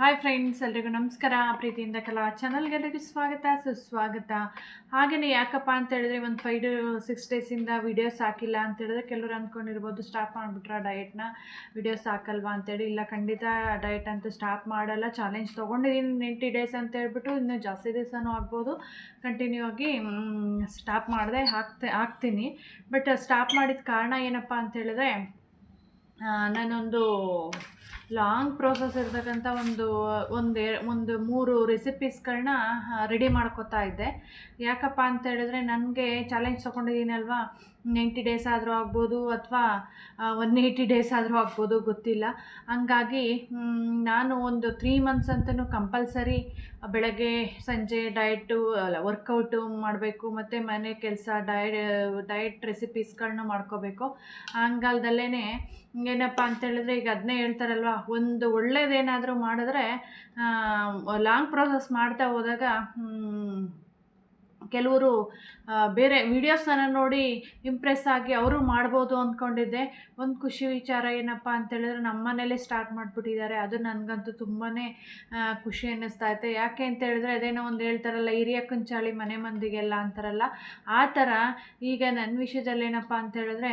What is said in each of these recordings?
Hi friends, ಎಲ್ರಿಗೂ ನಮಸ್ಕಾರ. ಪ್ರೀತಿಯಿಂದ ಕಲಾ ಚಾನಲ್ಗೆ ಎಲ್ಲರಿಗೂ ಸ್ವಾಗತ ಸುಸ್ವಾಗತ. ಹಾಗೆಯೇ ಯಾಕಪ್ಪ ಅಂತ ಹೇಳಿದ್ರೆ ಒಂದು 5-6 ಡೇಸಿಂದ ವೀಡಿಯೋಸ್ ಹಾಕಿಲ್ಲ ಅಂತ ಹೇಳಿದ್ರೆ ಕೆಲವರು ಅಂದ್ಕೊಂಡಿರ್ಬೋದು ಸ್ಟಾಪ್ ಮಾಡಿಬಿಟ್ರೆ ಡಯಟ್ನ, ವೀಡಿಯೋಸ್ ಹಾಕಲ್ವಾ ಅಂತೇಳಿ. ಇಲ್ಲ, ಖಂಡಿತ ಡಯಟ್ ಅಂತೂ ಸ್ಟಾಪ್ ಮಾಡಲ್ಲ. ಚಾಲೆಂಜ್ ತೊಗೊಂಡಿದ್ದೀನಿ 90 ಡೇಸ್ ಅಂತ ಹೇಳ್ಬಿಟ್ಟು, ಇನ್ನೂ ಜಾಸ್ತಿ ದಿವಸನೂ ಆಗ್ಬೋದು. ಕಂಟಿನ್ಯೂ ಆಗಿ ಸ್ಟಾಪ್ ಮಾಡಿದೆ ಹಾಕ್ತೀನಿ. ಬಟ್ ಸ್ಟಾಪ್ ಮಾಡಿದ ಕಾರಣ ಏನಪ್ಪ ಅಂತ ಹೇಳಿದ್ರೆ, ನಾನೊಂದು ಲಾಂಗ್ ಪ್ರೋಸೆಸ್ ಇರ್ತಕ್ಕಂಥ ಒಂದು 3 ರೆಸಿಪೀಸ್ಗಳನ್ನ ರೆಡಿ ಮಾಡ್ಕೋತಾ ಇದ್ದೆ. ಯಾಕಪ್ಪ ಅಂತ ಹೇಳಿದ್ರೆ, ನನಗೆ ಚಾಲೆಂಜ್ ತೊಗೊಂಡಿದ್ದೀನಲ್ವಾ, 90 ಡೇಸ್ ಆದರೂ ಆಗ್ಬೋದು ಅಥವಾ 180 ಡೇಸ್ ಆದರೂ ಆಗ್ಬೋದು, ಗೊತ್ತಿಲ್ಲ. ಹಂಗಾಗಿ ನಾನು ಒಂದು 3 ಮಂತ್ಸ್ ಅಂತಲೂ ಕಂಪಲ್ಸರಿ ಬೆಳಗ್ಗೆ ಸಂಜೆ ವರ್ಕೌಟು ಮಾಡಬೇಕು, ಮತ್ತು ಮನೆ ಕೆಲಸ, ಡಯಟ್ ರೆಸಿಪೀಸ್ಗಳನ್ನ ಮಾಡ್ಕೋಬೇಕು. ಹಂಗಲ್ದಲ್ಲೇ ಏನಪ್ಪ ಅಂತ ಹೇಳಿದ್ರೆ, ಈಗ ಅದನ್ನೇ ಹೇಳ್ತಾರಲ್ವ, ಒಂದು ಒಳ್ಳೇದೇನಾದರೂ ಮಾಡಿದ್ರೆ ಲಾಂಗ್ ಪ್ರೋಸೆಸ್ ಮಾಡ್ತಾ ಹೋದಾಗ ಕೆಲವರು ಬೇರೆ ವೀಡಿಯೋಸ್ನ ನೋಡಿ ಇಂಪ್ರೆಸ್ ಆಗಿ ಅವರು ಮಾಡ್ಬೋದು ಅಂದ್ಕೊಂಡಿದ್ದೆ. ಒಂದು ಖುಷಿ ವಿಚಾರ ಏನಪ್ಪ ಅಂತೇಳಿದ್ರೆ, ನಮ್ಮ ಮನೇಲೇ ಸ್ಟಾರ್ಟ್ ಮಾಡಿಬಿಟ್ಟಿದ್ದಾರೆ. ಅದು ನನಗಂತೂ ತುಂಬಾ ಖುಷಿ ಅನ್ನಿಸ್ತಾ ಐತೆ. ಯಾಕೆ ಅಂತ ಹೇಳಿದ್ರೆ, ಅದೇನೋ ಒಂದು ಹೇಳ್ತಾರಲ್ಲ, ಹಿರಿಯ ಕುಂಚಾಳಿ ಮನೆ ಮಂದಿಗೆಲ್ಲ ಅಂತಾರಲ್ಲ, ಆ ಥರ ಈಗ ನನ್ನ ವಿಷಯದಲ್ಲಿ ಏನಪ್ಪ ಅಂತ ಹೇಳಿದ್ರೆ,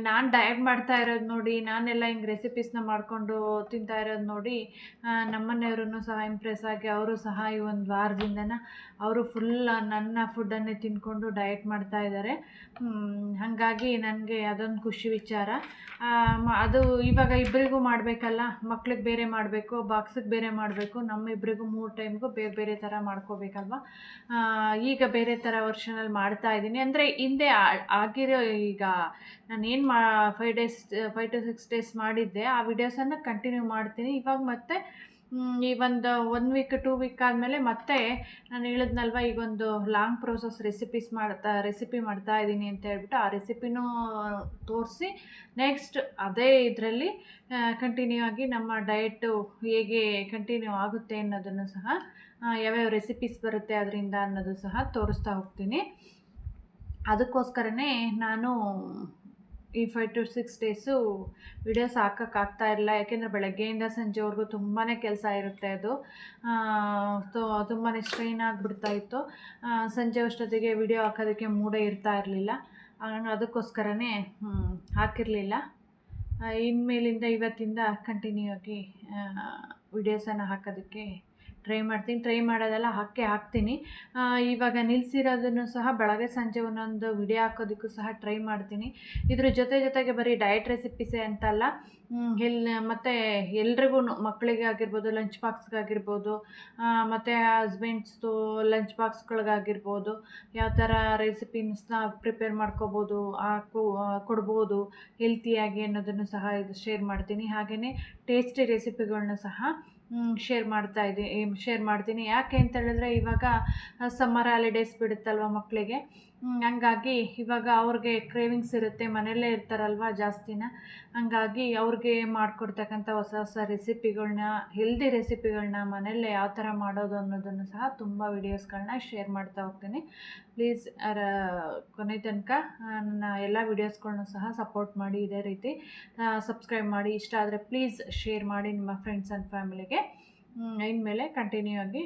ನಾನು ಡಯಟ್ ಮಾಡ್ತಾ ಇರೋದು ನೋಡಿ, ನಾನೆಲ್ಲ ಹಿಂಗೆ ರೆಸಿಪೀಸ್ನ ಮಾಡಿಕೊಂಡು ತಿಂತಾ ಇರೋದು ನೋಡಿ ನಮ್ಮನೆಯವ್ರೂ ಸಹ ಇಂಪ್ರೆಸ್ ಆಗಿ ಅವರು ಸಹ ಈ ಒಂದು ವಾರದಿಂದನ ಅವರು ಫುಲ್ ನನ್ನ ಫುಡ್ಡನ್ನೇ ತಿಂದ್ಕೊಂಡು ಡಯಟ್ ಮಾಡ್ತಾ ಇದ್ದಾರೆ. ಹಾಗಾಗಿ ನನಗೆ ಅದೊಂದು ಖುಷಿ ವಿಚಾರ. ಅದು ಇವಾಗ ಇಬ್ಬರಿಗೂ ಮಾಡಬೇಕಲ್ಲ, ಮಕ್ಳಿಗೆ ಬೇರೆ ಮಾಡಬೇಕು, ಬಾಕ್ಸಿಗೆ ಬೇರೆ ಮಾಡಬೇಕು, ನಮ್ಮಿಬ್ಬರಿಗೂ 3 ಟೈಮ್ಗೂ ಬೇರೆ ಬೇರೆ ಥರ ಮಾಡ್ಕೋಬೇಕಲ್ವ. ಈಗ ಬೇರೆ ಥರ ವರ್ಷನಲ್ಲಿ ಮಾಡ್ತಾಯಿದ್ದೀನಿ. ಅಂದರೆ ಹಿಂದೆ ಆಗಿರೋ, ಈಗ ನಾನೇನು 5 to 6 ಡೇಸ್ ಮಾಡಿದ್ದೆ, ಆ ವಿಡಿಯೋಸನ್ನು ಕಂಟಿನ್ಯೂ ಮಾಡ್ತೀನಿ. ಇವಾಗ ಮತ್ತೆ ಈ ಒಂದು 1 ವೀಕ್ 2 ವೀಕ್ ಆದಮೇಲೆ ಮತ್ತೆ ನಾನು ಹೇಳಿದ್ನಲ್ವ, ಈಗೊಂದು ಲಾಂಗ್ ಪ್ರೋಸೆಸ್ ರೆಸಿಪಿ ಮಾಡ್ತಾ ಇದ್ದೀನಿ ಅಂತ ಹೇಳ್ಬಿಟ್ಟು, ಆ ರೆಸಿಪಿನೂ ತೋರಿಸಿ ನೆಕ್ಸ್ಟ್ ಅದೇ ಇದರಲ್ಲಿ ಕಂಟಿನ್ಯೂ ಆಗಿ ನಮ್ಮ ಡಯಟು ಹೇಗೆ ಕಂಟಿನ್ಯೂ ಆಗುತ್ತೆ ಅನ್ನೋದನ್ನು ಸಹ, ಯಾವ್ಯಾವ ರೆಸಿಪೀಸ್ ಬರುತ್ತೆ ಅದರಿಂದ ಅನ್ನೋದು ಸಹ ತೋರಿಸ್ತಾ ಹೋಗ್ತೀನಿ. ಅದಕ್ಕೋಸ್ಕರನೇ ನಾನು ಈ 5 to 6 ಡೇಸು ವಿಡಿಯೋಸ್ ಹಾಕೋಕ್ಕಾಗ್ತಾ ಇಲ್ಲ. ಯಾಕೆಂದರೆ ಬೆಳಗ್ಗೆಯಿಂದ ಸಂಜೆವರೆಗೂ ತುಂಬಾ ಕೆಲಸ ಇರುತ್ತೆ. ಅದು ತುಂಬಾ ಸ್ಟ್ರೈನ್ ಆಗಿಬಿಡ್ತಾಯಿತ್ತು. ಸಂಜೆ ಅಷ್ಟೊತ್ತಿಗೆ ವಿಡಿಯೋ ಹಾಕೋದಕ್ಕೆ ಮೂಡೇ ಇರ್ತಾ ಇರಲಿಲ್ಲ. ಅದಕ್ಕೋಸ್ಕರನೇ ಹಾಕಿರಲಿಲ್ಲ. ಇನ್ಮೇಲಿಂದ ಇವತ್ತಿಂದ ಕಂಟಿನ್ಯೂ ಆಗಿ ವಿಡಿಯೋಸನ್ನು ಹಾಕೋದಕ್ಕೆ ಟ್ರೈ ಮಾಡೋದೆಲ್ಲ ಹಾಕ್ತೀನಿ. ಇವಾಗ ನಿಲ್ಲಿಸಿರೋದನ್ನು ಸಹ ಬೆಳಗ್ಗೆ ಸಂಜೆ ಒಂದೊಂದು ವಿಡಿಯೋ ಹಾಕೋದಕ್ಕೂ ಸಹ ಟ್ರೈ ಮಾಡ್ತೀನಿ. ಇದ್ರ ಜೊತೆಗೆ ಬರೀ ಡಯಟ್ ರೆಸಿಪೀಸೇ ಅಂತಲ್ಲ, ಮತ್ತು ಎಲ್ರಿಗೂ, ಮಕ್ಕಳಿಗೆ ಆಗಿರ್ಬೋದು, ಲಂಚ್ ಬಾಕ್ಸ್ಗಾಗಿರ್ಬೋದು, ಮತ್ತು ಹಸ್ಬೆಂಡ್ಸ್ದು ಲಂಚ್ ಬಾಕ್ಸ್ಗಳಿಗಾಗಿರ್ಬೋದು, ಯಾವ ಥರ ರೆಸಿಪೀಸ್ನ ಪ್ರಿಪೇರ್ ಮಾಡ್ಕೋಬೋದು, ಕೊಡ್ಬೋದು ಹೆಲ್ತಿಯಾಗಿ ಅನ್ನೋದನ್ನು ಸಹ ಇದು ಶೇರ್ ಮಾಡ್ತೀನಿ. ಹಾಗೆಯೇ ಟೇಸ್ಟಿ ರೆಸಿಪಿಗಳನ್ನ ಸಹ ಶೇರ್ ಮಾಡ್ತೀನಿ. ಯಾಕೆ ಅಂತ ಹೇಳಿದ್ರೆ, ಇವಾಗ ಸಮ್ಮರ್ ಹಾಲಿಡೇಸ್ ಬಿಡುತ್ತಲ್ವ ಮಕ್ಕಳಿಗೆ, ಹಂಗಾಗಿ ಇವಾಗ ಅವ್ರಿಗೆ ಕ್ರೇವಿಂಗ್ಸ್ ಇರುತ್ತೆ, ಮನೆಯಲ್ಲೇ ಇರ್ತಾರಲ್ವ ಜಾಸ್ತಿನ. ಹಂಗಾಗಿ ಅವ್ರಿಗೆ ಮಾಡಿಕೊಡ್ತಕ್ಕಂಥ ಹೊಸ ರೆಸಿಪಿಗಳನ್ನ, ಹೆಲ್ದಿ ರೆಸಿಪಿಗಳನ್ನ ಮನೆಯಲ್ಲೇ ಯಾವ ಥರ ಮಾಡೋದು ಅನ್ನೋದನ್ನು ಸಹ ತುಂಬ ವೀಡಿಯೋಸ್ಗಳನ್ನ ಶೇರ್ ಮಾಡ್ತಾ ಹೋಗ್ತೀನಿ. ಪ್ಲೀಸ್ ಕೊನೆ ತನಕ ನನ್ನ ಎಲ್ಲ ವೀಡಿಯೋಸ್ಗಳ್ನೂ ಸಹ ಸಪೋರ್ಟ್ ಮಾಡಿ. ಇದೇ ರೀತಿ ಸಬ್ಸ್ಕ್ರೈಬ್ ಮಾಡಿ. ಇಷ್ಟ ಆದರೆ ಪ್ಲೀಸ್ ಶೇರ್ ಮಾಡಿ ನಿಮ್ಮ ಫ್ರೆಂಡ್ಸ್ ಆ್ಯಂಡ್ ಫ್ಯಾಮಿಲಿಗೆ. ಇನ್ಮೇಲೆ ಕಂಟಿನ್ಯೂ ಆಗಿ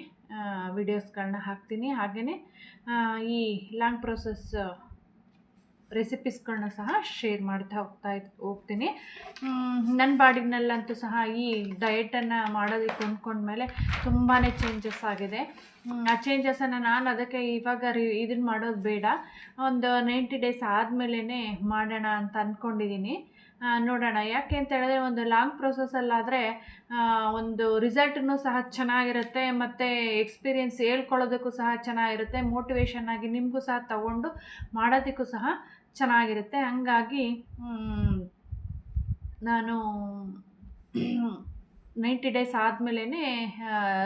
ವಿಡಿಯೋಸ್ಗಳನ್ನ ಹಾಕ್ತೀನಿ. ಹಾಗೆಯೇ ಈ ಲಾಂಗ್ ಪ್ರೋಸೆಸ್ ರೆಸಿಪೀಸ್ಗಳನ್ನ ಸಹ ಶೇರ್ ಮಾಡ್ತಾ ಹೋಗ್ತೀನಿ. ನನ್ನ ಬಾಡಿನಲ್ಲಂತೂ ಸಹ ಈ ಡಯಟನ್ನು ಮಾಡೋದಕ್ಕೆ ಅಂದ್ಕೊಂಡ್ಮೇಲೆ ತುಂಬಾ ಚೇಂಜಸ್ ಆಗಿದೆ. ಆ ಚೇಂಜಸನ್ನು ನಾನು ಅದಕ್ಕೆ ಇವಾಗ ಇದನ್ನು ಮಾಡೋದು ಬೇಡ, ಒಂದು 90 ಡೇಸ್ ಆದಮೇಲೆ ಮಾಡೋಣ ಅಂತ ಅಂದ್ಕೊಂಡಿದ್ದೀನಿ. ನೋಡೋಣ. ಯಾಕೆ ಅಂತ ಹೇಳಿದ್ರೆ, ಒಂದು ಲಾಂಗ್ ಪ್ರೋಸೆಸ್ಸಲ್ಲಾದರೆ ಒಂದು ರಿಸಲ್ಟೂ ಸಹ ಚೆನ್ನಾಗಿರುತ್ತೆ, ಮತ್ತು ಎಕ್ಸ್ಪೀರಿಯೆನ್ಸ್ ಹೇಳ್ಕೊಳ್ಳೋದಕ್ಕೂ ಸಹ ಚೆನ್ನಾಗಿರುತ್ತೆ, ಮೋಟಿವೇಶನ್ ಆಗಿ ನಿಮಗೂ ಸಹ ತಗೊಂಡು ಮಾಡೋದಕ್ಕೂ ಸಹ ಚೆನ್ನಾಗಿರುತ್ತೆ. ಹಂಗಾಗಿ ನಾನು 90 ಡೇಸ್ ಆದಮೇಲೆ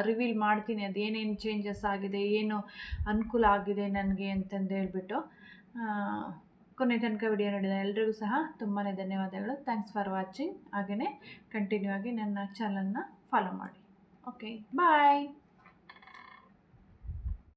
ರಿವೀಲ್ ಮಾಡ್ತೀನಿ ಅದು ಏನೇನು ಚೇಂಜಸ್ ಆಗಿದೆ, ಏನು ಅನುಕೂಲ ಆಗಿದೆ ನನಗೆ ಅಂತಂದು ಹೇಳ್ಬಿಟ್ಟು. ಕೊನೆ ತನಕ ವಿಡಿಯೋ ನೋಡಿದ ಎಲ್ರಿಗೂ ಸಹ ತುಂಬಾ ಧನ್ಯವಾದಗಳು. Thanks for watching. ಹಾಗೆಯೇ ಕಂಟಿನ್ಯೂ ಆಗಿ ನನ್ನ ಚಾನಲ್ನ ಫಾಲೋ ಮಾಡಿ. ಓಕೆ, ಬಾಯ್.